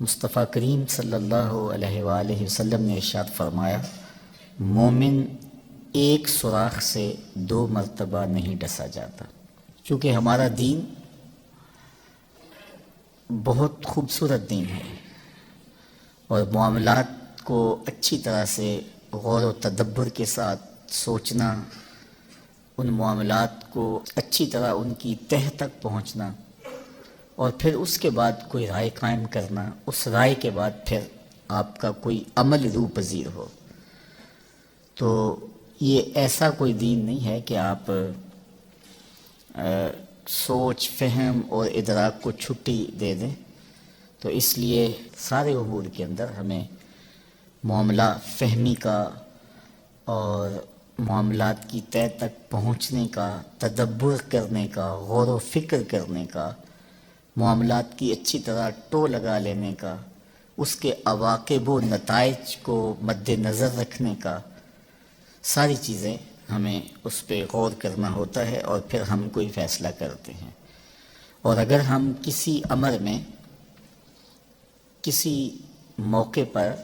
مصطفیٰ کریم صلی اللہ علیہ وآلہ وسلم نے ارشاد فرمایا، مومن ایک سوراخ سے 2 مرتبہ نہیں ڈسا جاتا۔ چونکہ ہمارا دین بہت خوبصورت دین ہے اور معاملات کو اچھی طرح سے غور و تدبر کے ساتھ سوچنا، ان معاملات کو اچھی طرح ان کی تہہ تک پہنچنا اور پھر اس کے بعد کوئی رائے قائم کرنا، اس رائے کے بعد پھر آپ کا کوئی عمل روح پذیر ہو، تو یہ ایسا کوئی دین نہیں ہے کہ آپ سوچ فہم اور ادراک کو چھٹی دے دیں۔ تو اس لیے سارے امور کے اندر ہمیں معاملہ فہمی کا اور معاملات کی تہہ تک پہنچنے کا، تدبر کرنے کا، غور و فکر کرنے کا، معاملات کی اچھی طرح ٹو لگا لینے کا، اس کے عواقب و نتائج کو مد نظر رکھنے کا، ساری چیزیں ہمیں اس پہ غور کرنا ہوتا ہے اور پھر ہم کوئی فیصلہ کرتے ہیں۔ اور اگر ہم کسی امر میں کسی موقع پر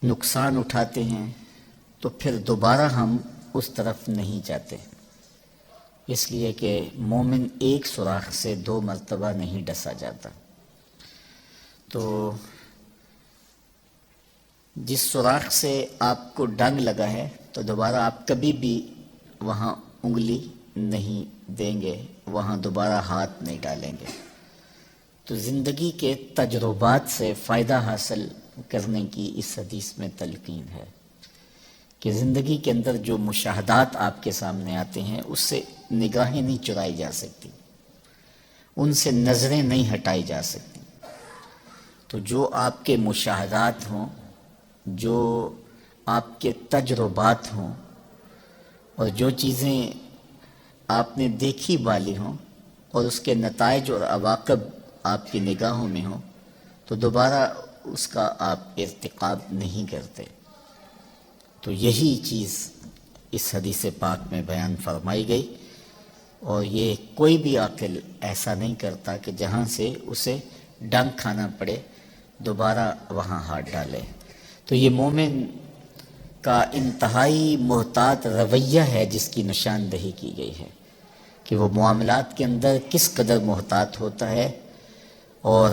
نقصان اٹھاتے ہیں تو پھر دوبارہ ہم اس طرف نہیں جاتے، اس لیے کہ مومن ایک سوراخ سے 2 مرتبہ نہیں ڈسا جاتا۔ تو جس سوراخ سے آپ کو ڈنگ لگا ہے تو دوبارہ آپ کبھی بھی وہاں انگلی نہیں دیں گے، وہاں دوبارہ ہاتھ نہیں ڈالیں گے۔ تو زندگی کے تجربات سے فائدہ حاصل کرنے کی اس حدیث میں تلقین ہے کہ زندگی کے اندر جو مشاہدات آپ کے سامنے آتے ہیں اس سے نگاہیں نہیں چرائی جا سکتی، ان سے نظریں نہیں ہٹائی جا سکتی۔ تو جو آپ کے مشاہدات ہوں، جو آپ کے تجربات ہوں اور جو چیزیں آپ نے دیکھی بالی ہوں اور اس کے نتائج اور عواقب آپ کی نگاہوں میں ہوں تو دوبارہ اس کا آپ ارتکاب نہیں کرتے۔ تو یہی چیز اس حدیث پاک میں بیان فرمائی گئی، اور یہ کوئی بھی عاقل ایسا نہیں کرتا کہ جہاں سے اسے ڈنگ کھانا پڑے دوبارہ وہاں ہاتھ ڈالے۔ تو یہ مومن کا انتہائی محتاط رویہ ہے جس کی نشاندہی کی گئی ہے کہ وہ معاملات کے اندر کس قدر محتاط ہوتا ہے اور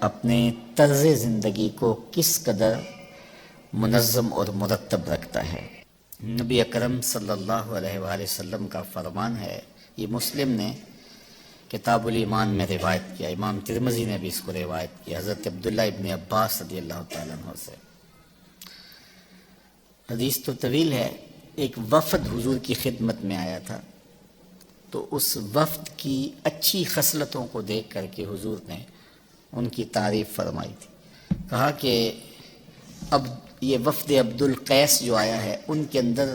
اپنے طرز زندگی کو کس قدر منظم اور مرتب رکھتا ہے۔ نبی اکرم صلی اللہ علیہ وآلہ وسلم کا فرمان ہے، یہ مسلم نے کتاب الایمان میں روایت کیا، امام ترمذی نے بھی اس کو روایت کیا حضرت عبداللہ ابن عباس رضی اللہ تعالیٰ عنہ سے۔ حدیث تو طویل ہے۔ ایک وفد حضور کی خدمت میں آیا تھا، تو اس وفد کی اچھی خصلتوں کو دیکھ کر کے حضور نے ان کی تعریف فرمائی تھی۔ کہا کہ اب یہ وفد عبد القیس جو آیا ہے ان کے اندر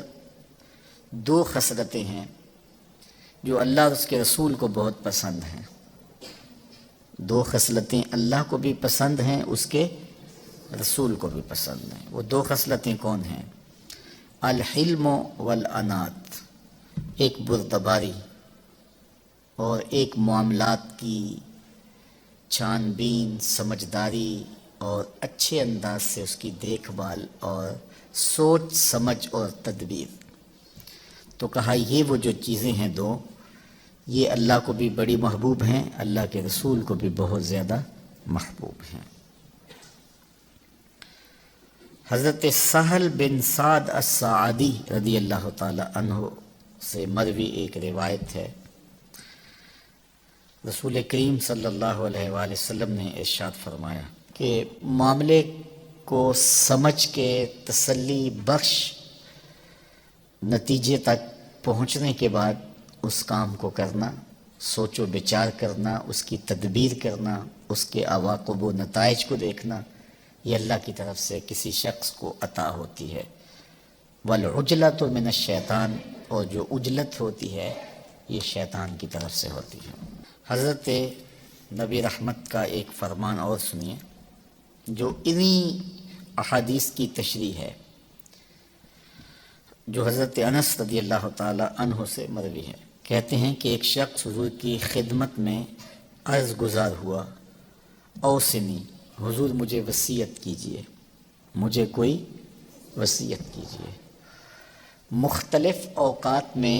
2 خصلتیں ہیں جو اللہ اور اس کے رسول کو بہت پسند ہیں۔ 2 خصلتیں اللہ کو بھی پسند ہیں، اس کے رسول کو بھی پسند ہیں۔ وہ 2 خصلتیں کون ہیں؟ الحلم والانات، ایک بردباری اور ایک معاملات کی چھان بین، سمجھداری اور اچھے انداز سے اس کی دیکھ بھال اور سوچ سمجھ اور تدبیر۔ تو کہا یہ وہ جو چیزیں ہیں 2، یہ اللہ کو بھی بڑی محبوب ہیں، اللہ کے رسول کو بھی بہت زیادہ محبوب ہیں۔ حضرت سہل بن سعد الساعدی رضی اللہ تعالی عنہ سے مروی ایک روایت ہے، رسول کریم صلی اللہ علیہ وآلہ وسلم نے ارشاد فرمایا کہ معاملے کو سمجھ کے تسلی بخش نتیجے تک پہنچنے کے بعد اس کام کو کرنا، سوچ و بچار کرنا، اس کی تدبیر کرنا، اس کے عواقب و نتائج کو دیکھنا، یہ اللہ کی طرف سے کسی شخص کو عطا ہوتی ہے۔ والعجلۃ من الشیطان، اور جو عجلت ہوتی ہے یہ شیطان کی طرف سے ہوتی ہے۔ حضرت نبی رحمت کا ایک فرمان اور سنیے جو انہی احادیث کی تشریح ہے، جو حضرت انس رضی اللہ تعالی عنہ سے مروی ہے۔ کہتے ہیں کہ ایک شخص حضور کی خدمت میں عرض گزار ہوا، اوصنی، حضور مجھے وصیت کیجئے، مجھے کوئی وصیت کیجئے۔ مختلف اوقات میں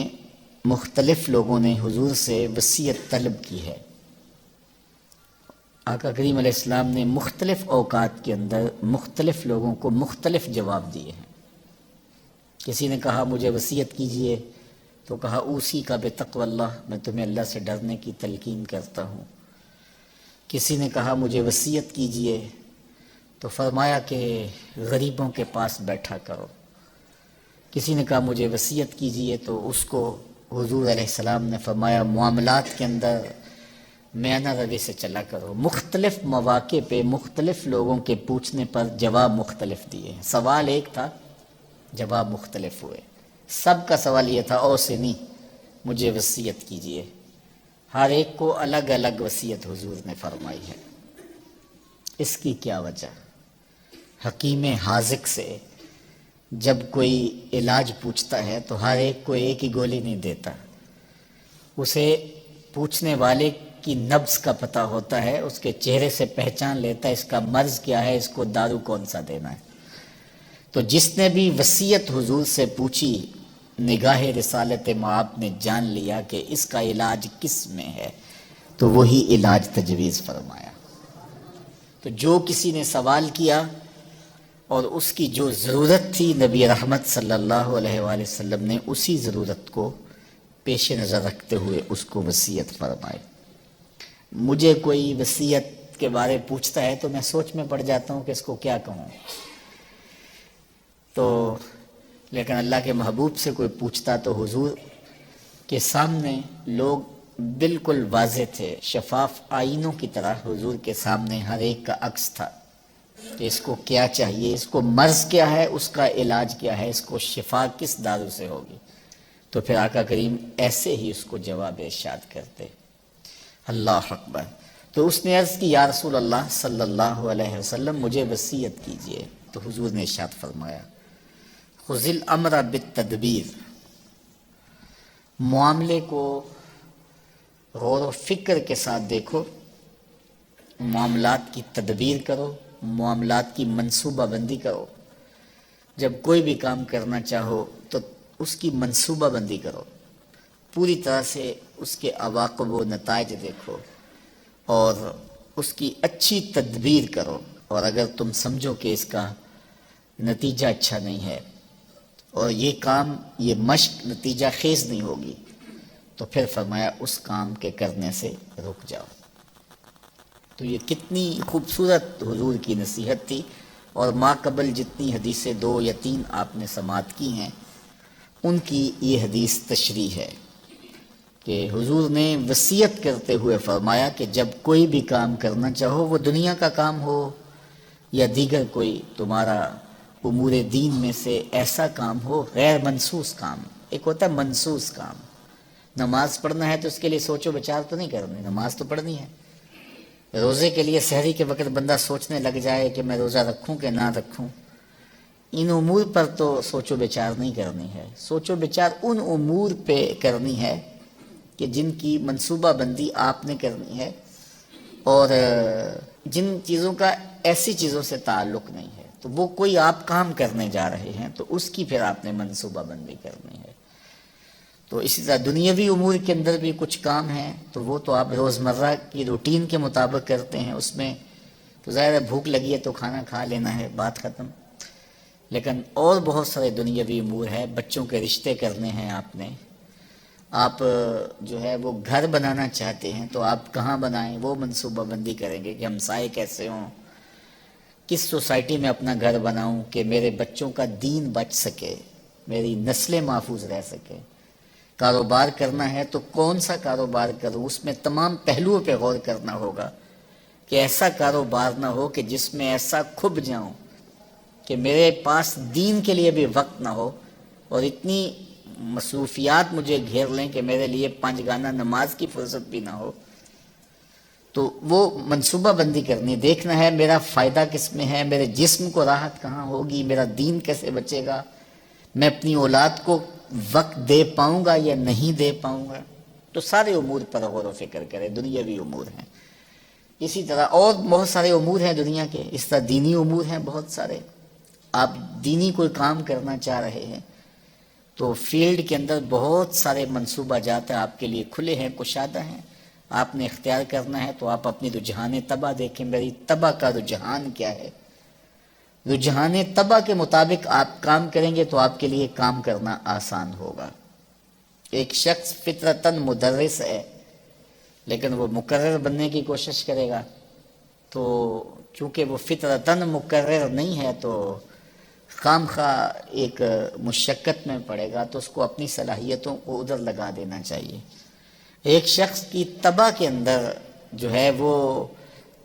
مختلف لوگوں نے حضور سے وصیت طلب کی ہے۔ آقا کریم علیہ السلام نے مختلف اوقات کے اندر مختلف لوگوں کو مختلف جواب دیے ہیں۔ کسی نے کہا مجھے وصیت کیجئے تو کہا اوصی کا بتقوی اللہ، میں تمہیں اللہ سے ڈرنے کی تلقین کرتا ہوں۔ کسی نے کہا مجھے وصیت کیجئے تو فرمایا کہ غریبوں کے پاس بیٹھا کرو۔ کسی نے کہا مجھے وصیت کیجئے تو اس کو حضور علیہ السلام نے فرمایا معاملات کے اندر میانہ روی سے چلا کرو۔ مختلف مواقع پہ مختلف لوگوں کے پوچھنے پر جواب مختلف دیے ہیں۔ سوال ایک تھا، جواب مختلف ہوئے۔ سب کا سوال یہ تھا اوصنی، مجھے وصیت کیجئے۔ ہر ایک کو الگ الگ وصیت حضور نے فرمائی ہے۔ اس کی کیا وجہ؟ حکیم حاذق سے جب کوئی علاج پوچھتا ہے تو ہر ایک کو ایک ہی گولی نہیں دیتا، اسے پوچھنے والے کی نبض کا پتہ ہوتا ہے، اس کے چہرے سے پہچان لیتا ہے اس کا مرض کیا ہے، اس کو دارو کون سا دینا ہے۔ تو جس نے بھی وصیت حضور سے پوچھی، نگاہ رسالت مآب نے جان لیا کہ اس کا علاج کس میں ہے، تو وہی علاج تجویز فرمایا۔ تو جو کسی نے سوال کیا اور اس کی جو ضرورت تھی، نبی رحمت صلی اللہ علیہ وآلہ وسلم نے اسی ضرورت کو پیش نظر رکھتے ہوئے اس کو وصیت فرمائی۔ مجھے کوئی وصیت کے بارے پوچھتا ہے تو میں سوچ میں پڑ جاتا ہوں کہ اس کو کیا کہوں، تو لیکن اللہ کے محبوب سے کوئی پوچھتا تو حضور کے سامنے لوگ بالکل واضح تھے، شفاف آئینوں کی طرح حضور کے سامنے ہر ایک کا عکس تھا کہ اس کو کیا چاہیے، اس کو مرض کیا ہے، اس کا علاج کیا ہے، اس کو شفا کس دارو سے ہوگی۔ تو پھر آقا کریم ایسے ہی اس کو جواب ارشاد کرتے، اللہ اکبر۔ تو اس نے عرض کی یا رسول اللہ صلی اللہ علیہ وسلم مجھے وصیت کیجئے، تو حضور نے ارشاد فرمایا خذ الامر بالتدبیر، معاملے کو غور و فکر کے ساتھ دیکھو، معاملات کی تدبیر کرو، معاملات کی منصوبہ بندی کرو۔ جب کوئی بھی کام کرنا چاہو تو اس کی منصوبہ بندی کرو، پوری طرح سے اس کے عواقب و نتائج دیکھو اور اس کی اچھی تدبیر کرو، اور اگر تم سمجھو کہ اس کا نتیجہ اچھا نہیں ہے اور یہ کام، یہ مشق نتیجہ خیز نہیں ہوگی، تو پھر فرمایا اس کام کے کرنے سے رک جاؤ۔ تو یہ کتنی خوبصورت حضور کی نصیحت تھی، اور ما قبل جتنی حدیثیں 2 یا 3 آپ نے سماعت کی ہیں، ان کی یہ حدیث تشریح ہے کہ حضور نے وصیت کرتے ہوئے فرمایا کہ جب کوئی بھی کام کرنا چاہو، وہ دنیا کا کام ہو یا دیگر کوئی تمہارا امور دین میں سے ایسا کام ہو، غیر منسوس کام، ایک ہوتا ہے منسوس کام، نماز پڑھنا ہے تو اس کے لیے سوچ و بچار تو نہیں کرنی، نماز تو پڑھنی ہے۔ روزے کے لیے سحری کے وقت بندہ سوچنے لگ جائے کہ میں روزہ رکھوں کہ نہ رکھوں، ان امور پر تو سوچ و بچار نہیں کرنی ہے۔ سوچ و بچار ان امور پہ کرنی ہے کہ جن کی منصوبہ بندی آپ نے کرنی ہے، اور جن چیزوں کا ایسی چیزوں سے تعلق نہیں ہے، تو وہ کوئی آپ کام کرنے جا رہے ہیں تو اس کی پھر آپ نے منصوبہ بندی کرنی ہے۔ تو اسی طرح دنیاوی امور کے اندر بھی کچھ کام ہیں تو وہ تو آپ روزمرہ کی روٹین کے مطابق کرتے ہیں، اس میں تو ظاہر ہے بھوک لگی ہے تو کھانا کھا لینا ہے، بات ختم۔ لیکن اور بہت سارے دنیاوی امور ہیں، بچوں کے رشتے کرنے ہیں آپ جو ہے وہ گھر بنانا چاہتے ہیں تو آپ کہاں بنائیں، وہ منصوبہ بندی کریں گے کہ ہمسائے کیسے ہوں، کس سوسائٹی میں اپنا گھر بناؤں کہ میرے بچوں کا دین بچ سکے، میری نسلیں محفوظ رہ سکے۔ کاروبار کرنا ہے تو کون سا کاروبار کروں، اس میں تمام پہلوؤں پہ غور کرنا ہوگا کہ ایسا کاروبار نہ ہو کہ جس میں ایسا کھب جاؤں کہ میرے پاس دین کے لیے بھی وقت نہ ہو اور اتنی مصروفیات مجھے گھیر لیں کہ میرے لیے 5 گانا نماز کی فرصت بھی نہ ہو۔ تو وہ منصوبہ بندی کرنی، دیکھنا ہے میرا فائدہ کس میں ہے، میرے جسم کو راحت کہاں ہوگی، میرا دین کیسے بچے گا، میں اپنی اولاد کو وقت دے پاؤں گا یا نہیں دے پاؤں گا۔ تو سارے امور پر غور و فکر کرے، دنیاوی امور ہیں۔ اسی طرح اور بہت سارے امور ہیں دنیا کے، اس طرح دینی امور ہیں بہت سارے. آپ دینی کوئی کام کرنا چاہ رہے ہیں تو فیلڈ کے اندر بہت سارے منصوبہ جات آپ کے لیے کھلے ہیں، کشادہ ہیں. آپ نے اختیار کرنا ہے تو آپ اپنی رجحان طبع دیکھیں، میری طبع کا رجحان کیا ہے. رجحان طبع کے مطابق آپ کام کریں گے تو آپ کے لیے کام کرنا آسان ہوگا. ایک شخص فطرتاً مدرس ہے لیکن وہ مقرر بننے کی کوشش کرے گا، تو چونکہ وہ فطرتاً مقرر نہیں ہے تو خام خواہ ایک مشقت میں پڑے گا، تو اس کو اپنی صلاحیتوں کو ادھر لگا دینا چاہیے. ایک شخص کی طبع کے اندر جو ہے وہ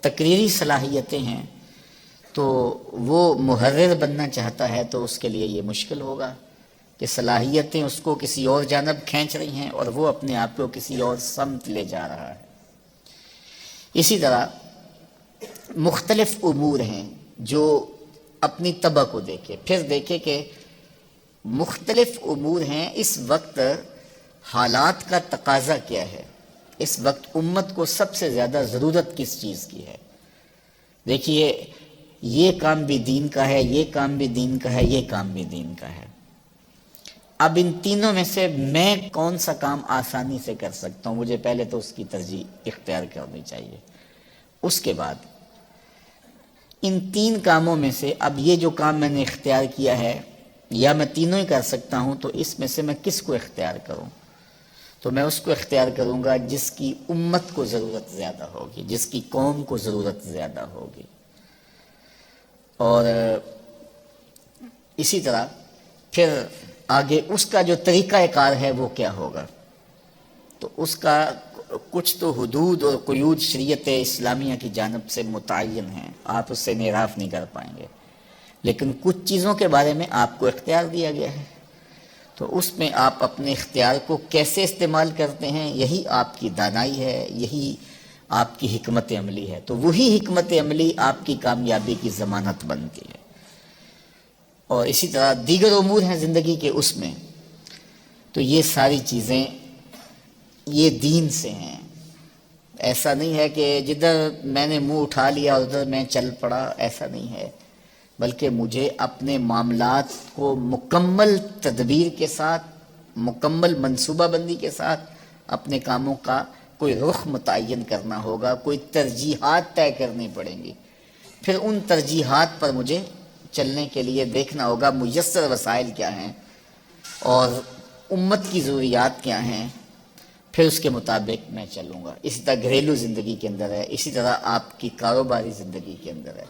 تقریری صلاحیتیں ہیں تو وہ محرر بننا چاہتا ہے تو اس کے لیے یہ مشکل ہوگا کہ صلاحیتیں اس کو کسی اور جانب کھینچ رہی ہیں اور وہ اپنے آپ کو کسی اور سمت لے جا رہا ہے. اسی طرح مختلف امور ہیں جو اپنی طبع کو دیکھے، پھر دیکھے کہ مختلف امور ہیں، اس وقت حالات کا تقاضا کیا ہے، اس وقت امت کو سب سے زیادہ ضرورت کس چیز کی ہے. دیکھیے یہ کام بھی دین کا ہے، یہ کام بھی دین کا ہے، یہ کام بھی دین کا ہے. اب ان تینوں میں سے میں کون سا کام آسانی سے کر سکتا ہوں، مجھے پہلے تو اس کی ترجیح اختیار کرنی چاہیے. اس کے بعد ان تین کاموں میں سے اب یہ جو کام میں نے اختیار کیا ہے یا میں تینوں ہی کر سکتا ہوں، تو اس میں سے میں کس کو اختیار کروں؟ تو میں اس کو اختیار کروں گا جس کی امت کو ضرورت زیادہ ہوگی، جس کی قوم کو ضرورت زیادہ ہوگی. اور اسی طرح پھر آگے اس کا جو طریقہ کار ہے وہ کیا ہوگا. تو اس کا کچھ تو حدود اور قیود شریعت اسلامیہ کی جانب سے متعین ہیں، آپ اس سے انحراف نہیں کر پائیں گے، لیکن کچھ چیزوں کے بارے میں آپ کو اختیار دیا گیا ہے، تو اس میں آپ اپنے اختیار کو کیسے استعمال کرتے ہیں یہی آپ کی دانائی ہے، یہی آپ کی حکمت عملی ہے. تو وہی حکمت عملی آپ کی کامیابی کی ضمانت بنتی ہے. اور اسی طرح دیگر امور ہیں زندگی کے، اس میں تو یہ ساری چیزیں یہ دین سے ہیں. ایسا نہیں ہے کہ جدھر میں نے منہ اٹھا لیا ادھر میں چل پڑا، ایسا نہیں ہے، بلکہ مجھے اپنے معاملات کو مکمل تدبیر کے ساتھ، مکمل منصوبہ بندی کے ساتھ اپنے کاموں کا کوئی رخ متعین کرنا ہوگا، کوئی ترجیحات طے کرنی پڑیں گی. پھر ان ترجیحات پر مجھے چلنے کے لیے دیکھنا ہوگا میسر وسائل کیا ہیں اور امت کی ضروریات کیا ہیں، پھر اس کے مطابق میں چلوں گا. اسی طرح گھریلو زندگی کے اندر ہے، اسی طرح آپ کی کاروباری زندگی کے اندر ہے.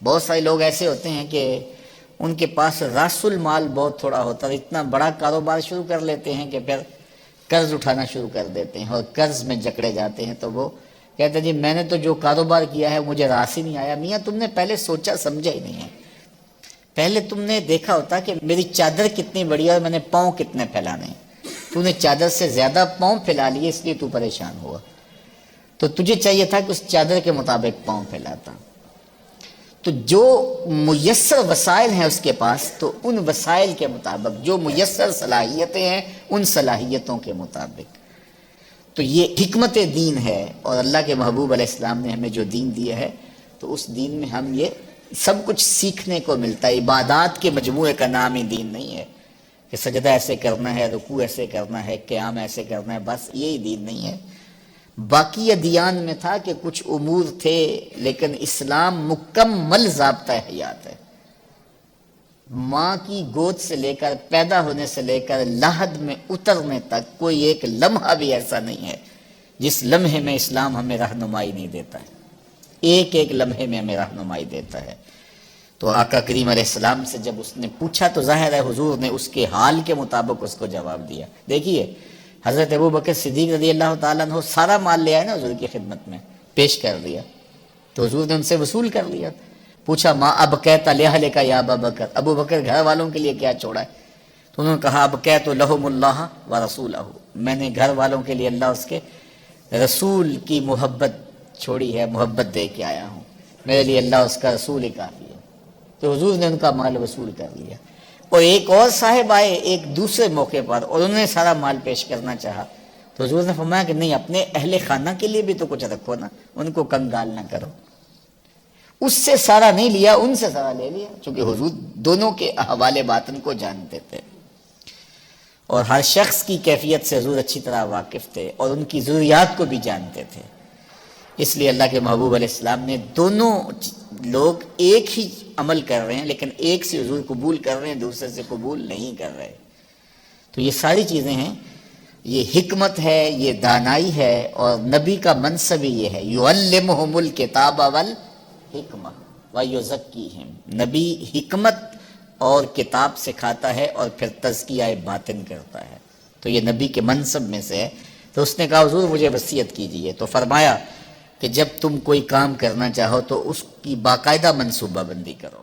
بہت سارے لوگ ایسے ہوتے ہیں کہ ان کے پاس راس المال بہت تھوڑا ہوتا ہے، اتنا بڑا کاروبار شروع کر لیتے ہیں کہ پھر قرض اٹھانا شروع کر دیتے ہیں اور قرض میں جکڑے جاتے ہیں. تو وہ کہتے ہیں جی میں نے تو جو کاروبار کیا ہے مجھے راس ہی نہیں آیا. میاں تم نے پہلے سوچا سمجھا ہی نہیں ہے. پہلے تم نے دیکھا ہوتا کہ میری چادر کتنی بڑی ہے اور میں نے پاؤں کتنے پھیلانے ہیں. تو نے چادر سے زیادہ پاؤں پھیلا لیے اس لیے تو پریشان ہوا. تو تجھے چاہیے تھا کہ اس چادر کے مطابق پاؤں پھیلاتا. تو جو میسر وسائل ہیں اس کے پاس، تو ان وسائل کے مطابق جو میسر صلاحیتیں ہیں ان صلاحیتوں کے مطابق. تو یہ حکمت دین ہے، اور اللہ کے محبوب علیہ السلام نے ہمیں جو دین دیا ہے تو اس دین میں ہم یہ سب کچھ سیکھنے کو ملتا ہے. عبادات کے مجموعے کا نام ہی دین نہیں ہے کہ سجدہ ایسے کرنا ہے، رکوع ایسے کرنا ہے، قیام ایسے کرنا ہے، بس یہی دین نہیں ہے. باقی ادیان میں تھا کہ کچھ امور تھے، لیکن اسلام مکمل ضابطہ حیات ہے. ماں کی گود سے لے کر پیدا ہونے سے لے کر لحد میں اترنے تک کوئی ایک لمحہ بھی ایسا نہیں ہے جس لمحے میں اسلام ہمیں رہنمائی نہیں دیتا ہے. ایک ایک لمحے میں ہمیں رہنمائی دیتا ہے. تو آقا کریم علیہ السلام سے جب اس نے پوچھا تو ظاہر ہے حضور نے اس کے حال کے مطابق اس کو جواب دیا. دیکھیے حضرت ابوبکر صدیق رضی اللہ تعالیٰ عنہ سارا مال لے آئے نا حضور کی خدمت میں، پیش کر دیا تو حضور نے ان سے وصول کر لیا. پوچھا ما اب کہتا لہلے کا یا ابا بکر، ابو بکر گھر والوں کے لیے کیا چھوڑا ہے؟ تو انہوں نے کہا اب کہت لہم اللہ و رسولہ، میں نے گھر والوں کے لیے اللہ اس کے رسول کی محبت چھوڑی ہے، محبت دے کے آیا ہوں، میرے لیے اللہ اس کا رسول ہی کافی ہے. تو حضور نے ان کا مال وصول کر لیا. اور ایک اور صاحب آئے ایک دوسرے موقع پر اور انہوں نے سارا مال پیش کرنا چاہا تو حضور نے فرمایا کہ نہیں، اپنے اہل خانہ کے لیے بھی تو کچھ رکھو نا، ان کو کنگال نہ کرو۔ اس سے سارا نہیں لیا، ان سے سارا لے لیا، چونکہ حضور دونوں کے احوال باطن کو جانتے تھے اور ہر شخص کی کیفیت سے حضور اچھی طرح واقف تھے اور ان کی ضروریات کو بھی جانتے تھے۔ اس لیے اللہ کے محبوب علیہ السلام نے دونوں لوگ ایک ہی عمل کر رہے ہیں لیکن ایک سے حضور قبول کر رہے ہیں، دوسرے سے قبول نہیں کر رہے۔ تو یہ ساری چیزیں ہیں، یہ حکمت ہے، یہ دانائی ہے، اور نبی کا منصب ہی یہ ہے، یعلمہم الکتاب والحکمہ ویزکیہم۔ نبی حکمت اور کتاب سکھاتا ہے اور پھر تزکیہ باطن کرتا ہے، تو یہ نبی کے منصب میں سے ہے۔ تو اس نے کہا حضور مجھے وصیت کیجئے، تو فرمایا کہ جب تم کوئی کام کرنا چاہو تو اس کی باقاعدہ منصوبہ بندی کرو۔